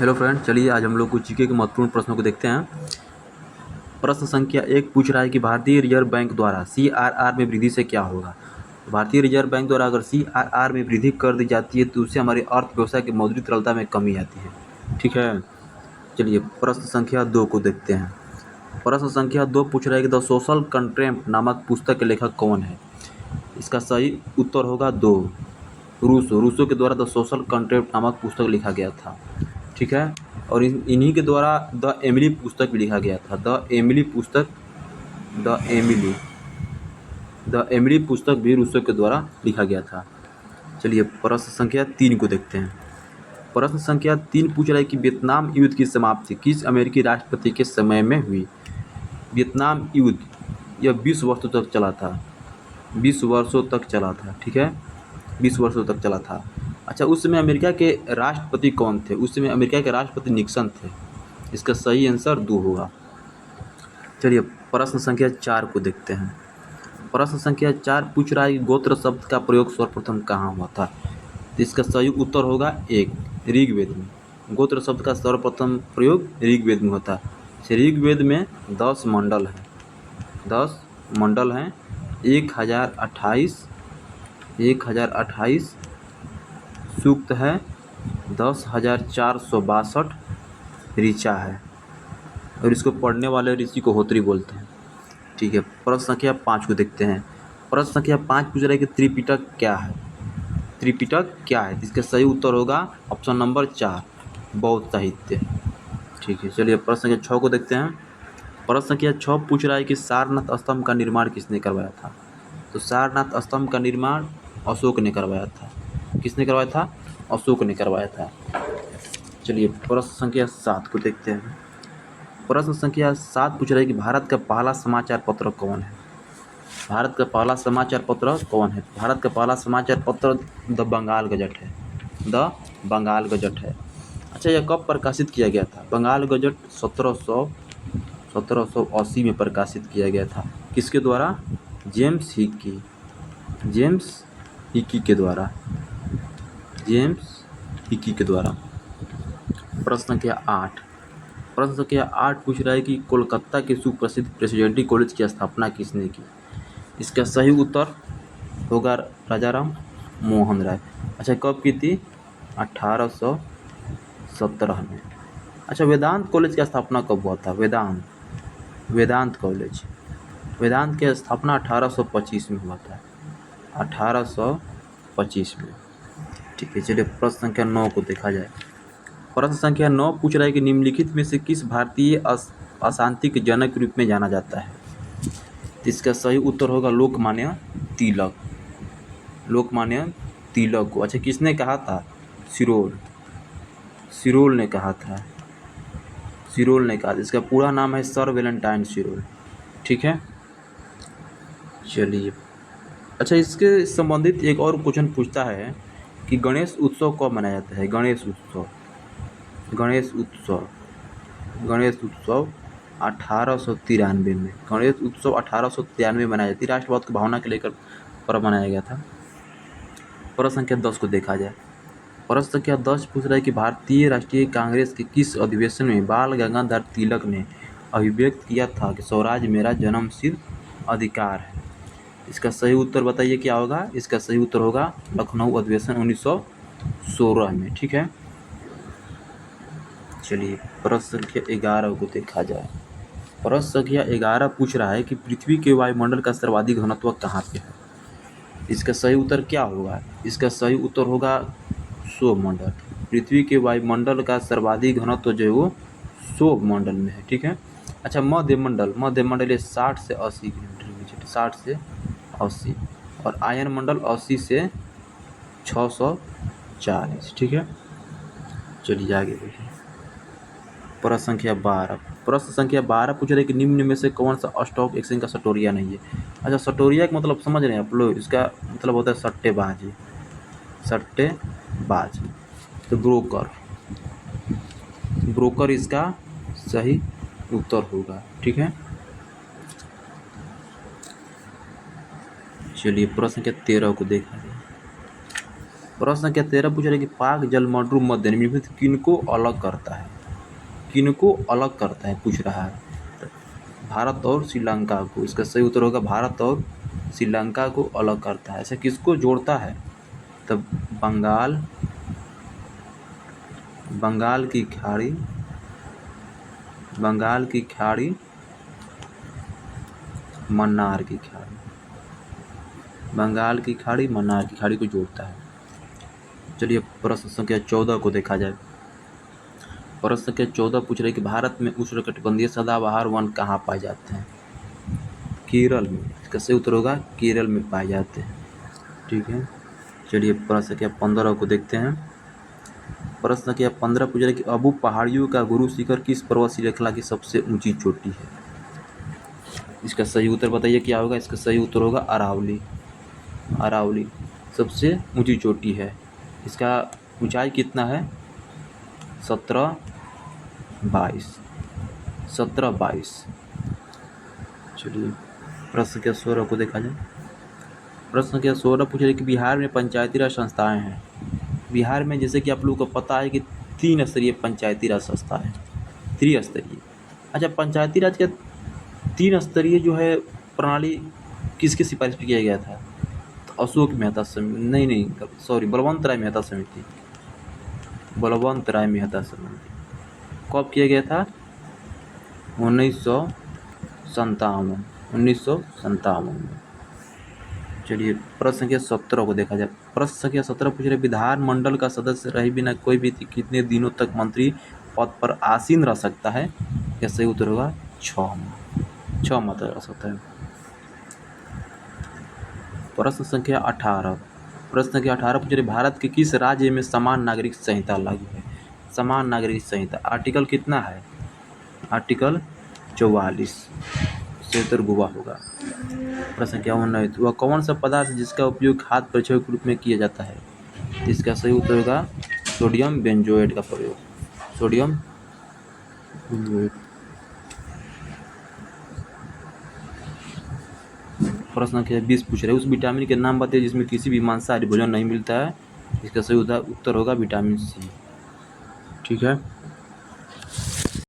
Hello friend, चलिए आज हम लोग कुछ जीके के महत्वपूर्ण प्रश्नों को देखते हैं। प्रश्न संख्या 1 पूछ रहा है कि भारतीय रिजर्व बैंक द्वारा सीआरआर में वृद्धि से क्या होगा। तो भारतीय रिजर्व बैंक द्वारा अगर सीआरआर में वृद्धि कर दी जाती है तो उससे हमारी अर्थव्यवस्था की मौद्रिक तरलता में कमी आती है। ठीक है, चलिए प्रश्न संख्या 2 को देखते हैं। प्रश्न संख्या 2 पूछ रहा है कि द सोशल कंट्रेम्प नामक पुस्तक के लेखक कौन है। इसका सही उत्तर होगा 2, रूसो के द्वारा द सोशल कंट्रेम्प नामक पुस्तक लिखा गया था। ठीक है, और इन्हीं के द्वारा द एमिली पुस्तक भी लिखा गया था। द एमिली पुस्तक भी रूसो के द्वारा लिखा गया था। चलिए प्रश्न संख्या 3 को देखते हैं। प्रश्न संख्या 3 पूछ रहा है कि वियतनाम युद्ध की समाप्ति किस अमेरिकी राष्ट्रपति के समय में हुई। वियतनाम युद्ध यह 20 वर्षों तक चला था। 20 वर्षों तक चला था। ठीक है, 20 वर्षों तक चला था। अच्छा, उस समय अमेरिका के राष्ट्रपति कौन थे। उस समय अमेरिका के राष्ट्रपति निक्सन थे। इसका सही आंसर 2 होगा। चलिए प्रश्न संख्या 4 को देखते हैं। प्रश्न संख्या 4 पूछ रहा है कि गोत्र शब्द का प्रयोग सर्वप्रथम कहाँ हुआ था। तो इसका सही उत्तर होगा 1, ऋग्वेद में। गोत्र शब्द का सर्वप्रथम प्रयोग ऋग्वेद में होता है। ऋग्वेद में 10 मंडल हैं। 10 मंडल हैं। 1028 सूक्त है। 10,462 ऋचा है और इसको पढ़ने वाले ऋषि को होत्री बोलते हैं। ठीक है, प्रश्न संख्या 5 को देखते हैं। प्रश्न संख्या 5 पूछ रहा है कि त्रिपिटक क्या है। त्रिपिटक क्या है, इसका सही उत्तर होगा ऑप्शन नंबर 4, बौद्ध साहित्य। ठीक है, चलिए प्रश्न संख्या 6 को देखते हैं। प्रश्न संख्या 6 पूछ रहा है कि सारनाथ स्तंभ का निर्माण किसने करवाया था। तो सारनाथ स्तंभ का निर्माण अशोक ने करवाया था। किसने करवाया था, अशोक ने करवाया था। चलिए प्रश्न संख्या 7 को देखते हैं। प्रश्न संख्या 7 पूछ रहा है कि भारत का पहला समाचार पत्र कौन है। भारत का पहला समाचार पत्र कौन है। भारत का पहला समाचार पत्र द बंगाल गजट है। द बंगाल गजट है। अच्छा, यह कब प्रकाशित किया गया था। बंगाल गजट 1780 में प्रकाशित किया गया था। किसके द्वारा, जेम्स हिकी के द्वारा। प्रश्न संख्या 8 पूछ रहा है कि कोलकाता के सुप्रसिद्ध प्रेसिडेंसी कॉलेज की स्थापना किसने की। इसका सही उत्तर होगा राजाराम मोहन राय। अच्छा, कब की थी, 1817 में। अच्छा, वेदांत कॉलेज की स्थापना कब हुआ था। वेदांत कॉलेज की स्थापना 1825 में हुआ था। 1825 में। ठीक है, चलिए प्रश्न संख्या 9 को देखा जाए। प्रश्न संख्या 9 पूछ रहा है कि निम्नलिखित में से किस भारतीय अशांति के जनक के रूप में जाना जाता है। इसका सही उत्तर होगा लोकमान्य तिलक को। अच्छा, किसने कहा था, सिरोल ने कहा था। इसका पूरा नाम है सर वैलेंटाइन सिरोल। ठीक है, चलिए। अच्छा, इसके संबंधित एक और क्वेश्चन पूछता है कि गणेश उत्सव कब मनाया जाता है। गणेश उत्सव 1893 में। गणेश उत्सव 1893 में मनाया जाती है। राष्ट्रवाद की भावना के लेकर पर्व मनाया गया था। प्रश्न संख्या 10 को देखा जाए। प्रश्न संख्या 10 पूछ रहा है कि भारतीय राष्ट्रीय कांग्रेस के किस अधिवेशन में बाल गंगाधर तिलक ने अभिव्यक्त किया था कि स्वराज मेरा जन्मसिद्ध अधिकार है। इसका सही उत्तर बताइए क्या होगा। इसका सही उत्तर होगा लखनऊ अधिवेशन 1916 में। ठीक है, चलिए प्रश्न संख्या 11 को देखा जाए। प्रश्न संख्या 11 पूछ रहा है कि पृथ्वी के वायुमंडल का सर्वाधिक घनत्व कहाँ पे है। इसका सही उत्तर क्या होगा। इसका सही उत्तर होगा सौरमंडल। पृथ्वी के वायुमंडल का सर्वाधिक घनत्व जो है वो सौरमंडल में है। ठीक है, अच्छा, मध्यमंडल 60 से 80 किलोमीटर के बीच, 60 से 80, और आयन मंडल 80 से 640। ठीक है, चलिए आगे देखिए। प्रश्न संख्या 12 पूछ रहे कि निम्न में से कौन सा स्टॉक एक्सचेंज का सटोरिया नहीं है। अच्छा, सटोरिया का मतलब समझ रहे हैं आप लोग। इसका मतलब होता है सट्टेबाज। तो ब्रोकर इसका सही उत्तर होगा। ठीक है, चलिए प्रश्न संख्या 13 को देखा जाए। प्रश्न संख्या 13 पूछ रहे कि पाक जलमंडू मध्य निम्नलिखित किनको अलग करता है, किनको अलग करता है पूछ रहा है। तो भारत और श्रीलंका को, इसका सही उत्तर होगा भारत और श्रीलंका को अलग करता है। ऐसा किसको जोड़ता है, तब बंगाल, बंगाल की खाड़ी, बंगाल की खाड़ी, मन्नार की खाड़ी, बंगाल की खाड़ी, मन्नार की खाड़ी को जोड़ता है। चलिए प्रश्न संख्या 14 को देखा जाए। प्रश्न संख्या 14 पूछ रहे कि भारत में उष्णकटिबंधीय सदाबहार वन कहाँ पाए जाते हैं, केरल में। इसका सही उत्तर होगा केरल में पाए जाते हैं। ठीक है, चलिए प्रश्न संख्या 15 को देखते हैं। प्रश्न संख्या 15 पूछ रहे कि अबू पहाड़ियों का गुरु शिखर किस पर्वत श्रृंखला की सबसे ऊंची चोटी है। इसका सही उत्तर बताइए क्या होगा। इसका सही उत्तर होगा अरावली, अरावली सबसे ऊंची चोटी है। इसका ऊंचाई कितना है, 1722। चलिए प्रश्न संख्या 16 को देखा जाए। प्रश्न संख्या 16 पूछ रहे कि बिहार में पंचायती राज संस्थाएं हैं। बिहार में जैसे कि आप लोगों को पता है कि 3 स्तरीय पंचायती राज संस्था है, त्रिस्तरीय। अच्छा, पंचायती राज का 3 स्तरीय जो है प्रणाली किसकी सिफारिश पे किया गया था, तो अशोक मेहता समिति, नहीं सॉरी, बलवंत राय मेहता समिति, बलवंत राय मेहता समिति। कब किया गया था, 1957 में। चलिए प्रश्न संख्या 17 को देखा जाए। प्रश्न संख्या 17 पूछ रहे विधानमंडल का सदस्य रहे बिना कोई व्यक्ति कितने दिनों तक मंत्री पद पर आसीन रह सकता है। क्या सही उत्तर होगा 6 माह तक रह सकता है। प्रश्न संख्या 18 पूछ रहे भारत के किस राज्य में समान नागरिक संहिता लागू है। समान नागरिक संहिता आर्टिकल कितना है, आर्टिकल 44, इससे उत्तर गोवा होगा। प्रश्न संख्या 19 वह कौन सा पदार्थ जिसका उपयोग खाद्य परीक्षण के रूप में किया जाता है। इसका सही उत्तर होगा सोडियम बेंजोएट का प्रयोग, सोडियम बेंजोएट। प्रश्न संख्या 20 पूछ रहे उस विटामिन के नाम बताइए जिसमें किसी भी मांसाहारी भोजन नहीं मिलता है। इसका सही उत्तर होगा विटामिन सी। ठीक है।